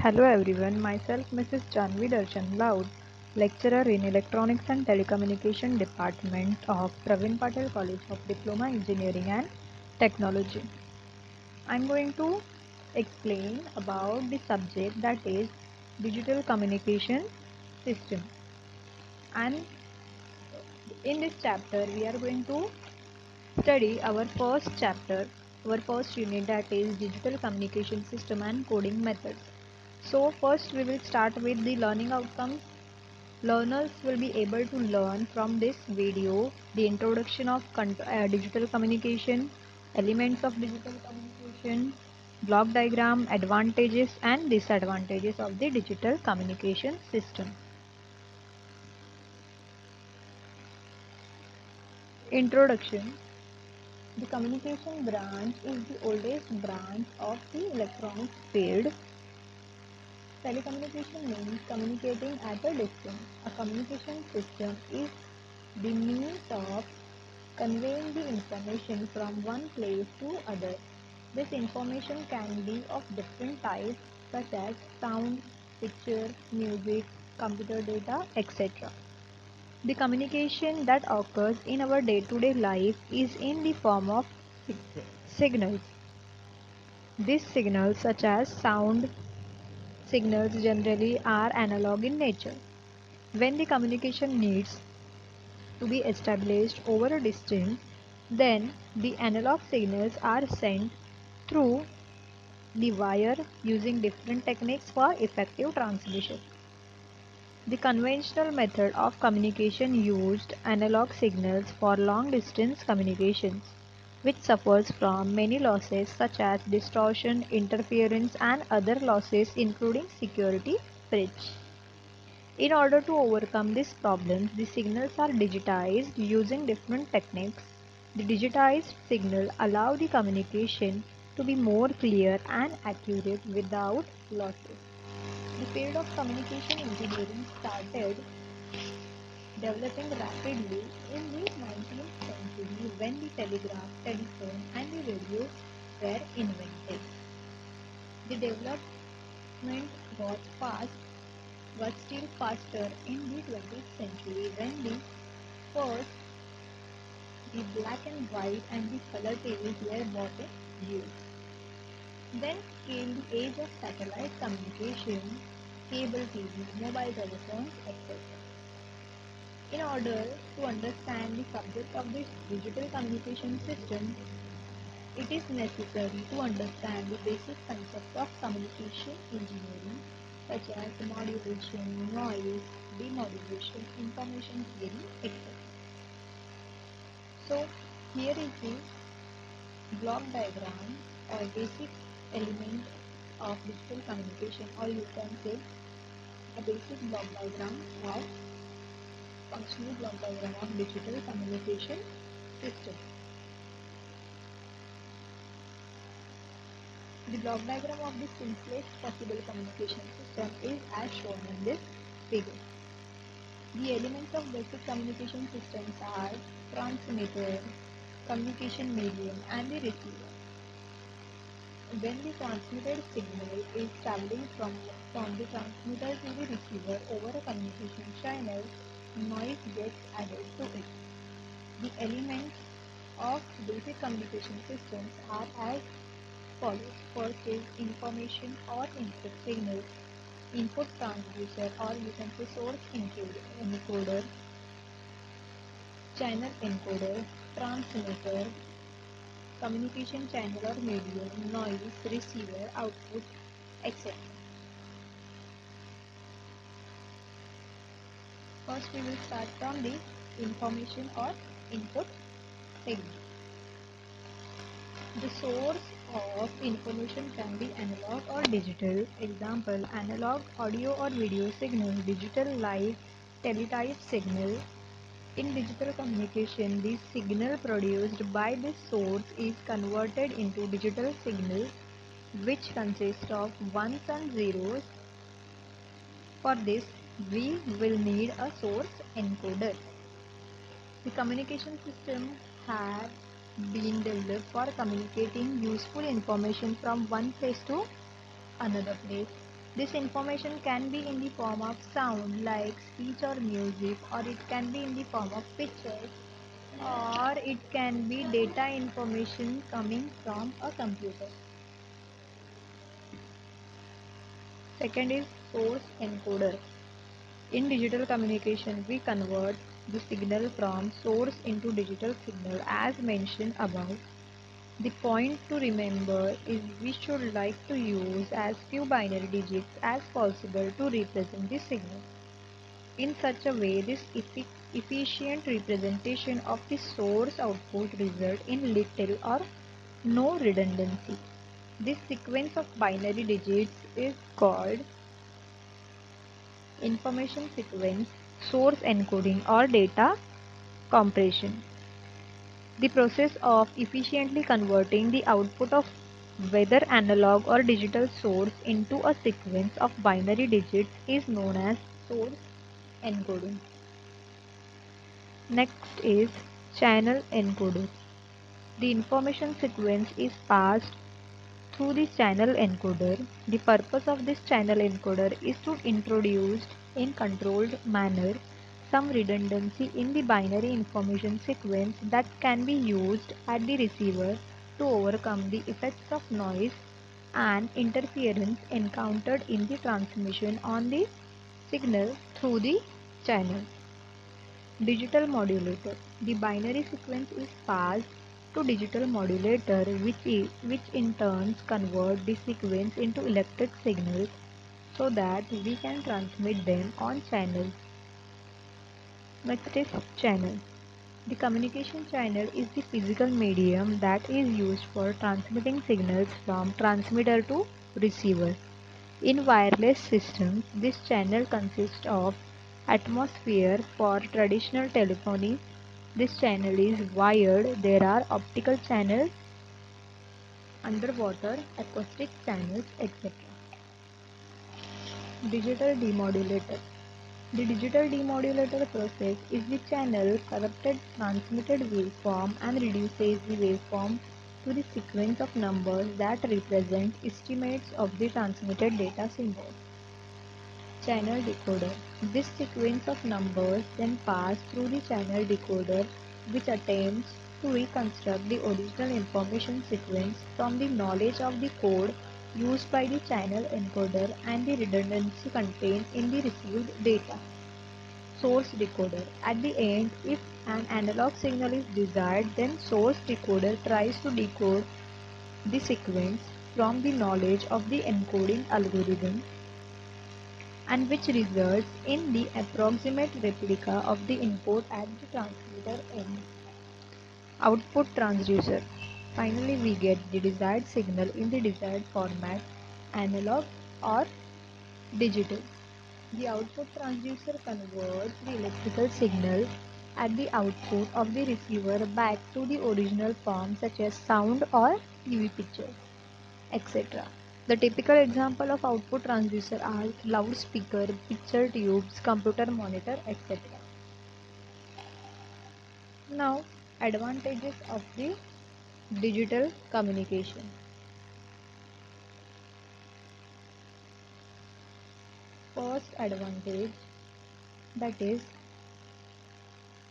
Hello everyone, myself Mrs. Janvi Darshan Loud, lecturer in Electronics and Telecommunication Department of Pravin Patel College of Diploma Engineering and Technology. I am going to explain about the subject that is Digital Communication System, and in this chapter we are going to study our first chapter, our first unit, that is Digital Communication System and Coding Methods. So first we will start with the learning outcomes. Learners will be able to learn from this video the introduction of digital communication, elements of digital communication, block diagram, advantages and disadvantages of the digital communication system. Introduction. The communication branch is the oldest branch of the electronics field. Telecommunication means communicating at a distance. A communication system is the means of conveying the information from one place to other. This information can be of different types such as sound, picture, music, computer data, etc. The communication that occurs in our day-to-day life is in the form of signals. These signals, such as sound signals, generally are analog in nature. When the communication needs to be established over a distance, then the analog signals are sent through the wire using different techniques for effective transmission. The conventional method of communication used analog signals for long distance communications, which suffers from many losses such as distortion, interference and other losses including security breach. In order to overcome these problems, the signals are digitized using different techniques. The digitized signal allow the communication to be more clear and accurate without losses. The field of communication engineering started developing rapidly in the 19th century when the telegraph, telephone and the radio were invented. The development was fast but still faster in the 20th century when the black and white and the color TVs were bought in use. Then came the age of satellite communication, cable TV, mobile telephones, etc. In order to understand the subject of this digital communication system, it is necessary to understand the basic concepts of communication engineering such as modulation, noise, demodulation, information theory, etc. So here is the block diagram or basic element of digital communication, or you can say a basic block diagram of functional block diagram of digital communication system. The block diagram of the simplest possible communication system is as shown in this figure. The elements of basic communication systems are transmitter, communication medium and the receiver. When the transmitted signal is traveling from the transmitter to the receiver over a communication channel, noise gets added to it. The elements of basic communication systems are as follows. First is information or input signal, input transducer or you can say source encoder, channel encoder, transmitter, communication channel or medium, noise, receiver, output, etc. First we will start from the information or input signal. The source of information can be analog or digital. Example, analog audio or video signal, digital live teletype signal. In digital communication, the signal produced by this source is converted into digital signal, which consists of ones and zeros. For this, we will need a source encoder. The communication system have been developed for communicating useful information from one place to another place. This information can be in the form of sound like speech or music, or it can be in the form of pictures, or it can be data information coming from a computer. Second is source encoder. In digital communication, we convert the signal from source into digital signal as mentioned above. The point to remember is we should like to use as few binary digits as possible to represent the signal. In such a way, this efficient representation of the source output result in little or no redundancy. This sequence of binary digits is called information sequence, source encoding, or data compression. The process of efficiently converting the output of whether analog or digital source into a sequence of binary digits is known as source encoding. Next is channel encoder. The information sequence is passed through the channel encoder. The purpose of this channel encoder is to introduce in controlled manner some redundancy in the binary information sequence that can be used at the receiver to overcome the effects of noise and interference encountered in the transmission on the signal through the channel. Digital modulator. The binary sequence is passed to digital modulator which in turn convert the sequence into electric signals so that we can transmit them on channels. Next is channel. The communication channel is the physical medium that is used for transmitting signals from transmitter to receiver. In wireless systems, this channel consists of atmosphere. For traditional telephony, this channel is wired. There are optical channels, underwater, acoustic channels, etc. Digital demodulator. The digital demodulator process is the channel corrupted transmitted waveform and reduces the waveform to the sequence of numbers that represent estimates of the transmitted data symbol. Channel decoder. This sequence of numbers then pass through the channel decoder which attempts to reconstruct the original information sequence from the knowledge of the code used by the channel encoder and the redundancy contained in the received data. Source decoder. At the end, if an analog signal is desired, then source decoder tries to decode the sequence from the knowledge of the encoding algorithm and which results in the approximate replica of the input at the transmitter end. Output transducer. Finally, we get the desired signal in the desired format, analog or digital. The output transducer converts the electrical signal at the output of the receiver back to the original form such as sound or TV picture, etc. The typical example of output transducer are loudspeaker, picture tubes, computer monitor, etc. Now, advantages of the digital communication. First advantage, that is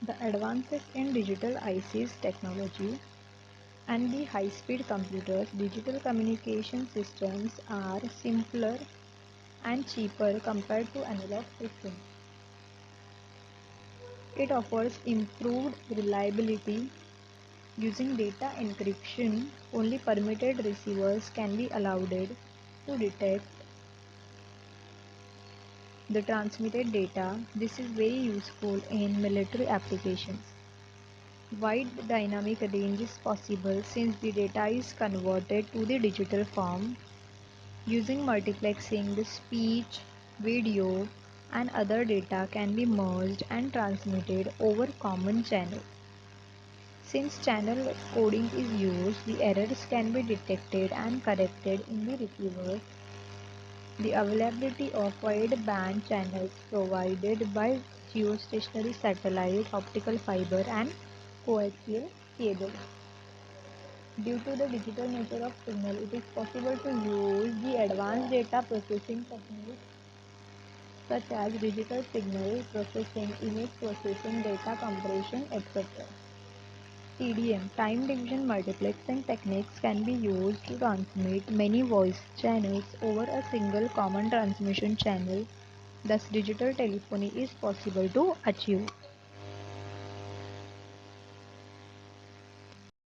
the advances in digital ICs technology and the high-speed computers. Digital communication systems are simpler and cheaper compared to analog systems. It offers improved reliability. Using data encryption, only permitted receivers can be allowed to detect the transmitted data. This is very useful in military applications. Wide dynamic range is possible since the data is converted to the digital form. Using multiplexing, the speech, video, and other data can be merged and transmitted over common channels. Since channel coding is used, the errors can be detected and corrected in the receiver. The availability of wide-band channels provided by geostationary satellite, optical fiber, and coaxial cable. Due to the digital nature of signal, it is possible to use the advanced data processing techniques such as digital signal processing, image processing, data compression, etc. TDM, time division multiplexing techniques can be used to transmit many voice channels over a single common transmission channel. Thus, digital telephony is possible to achieve.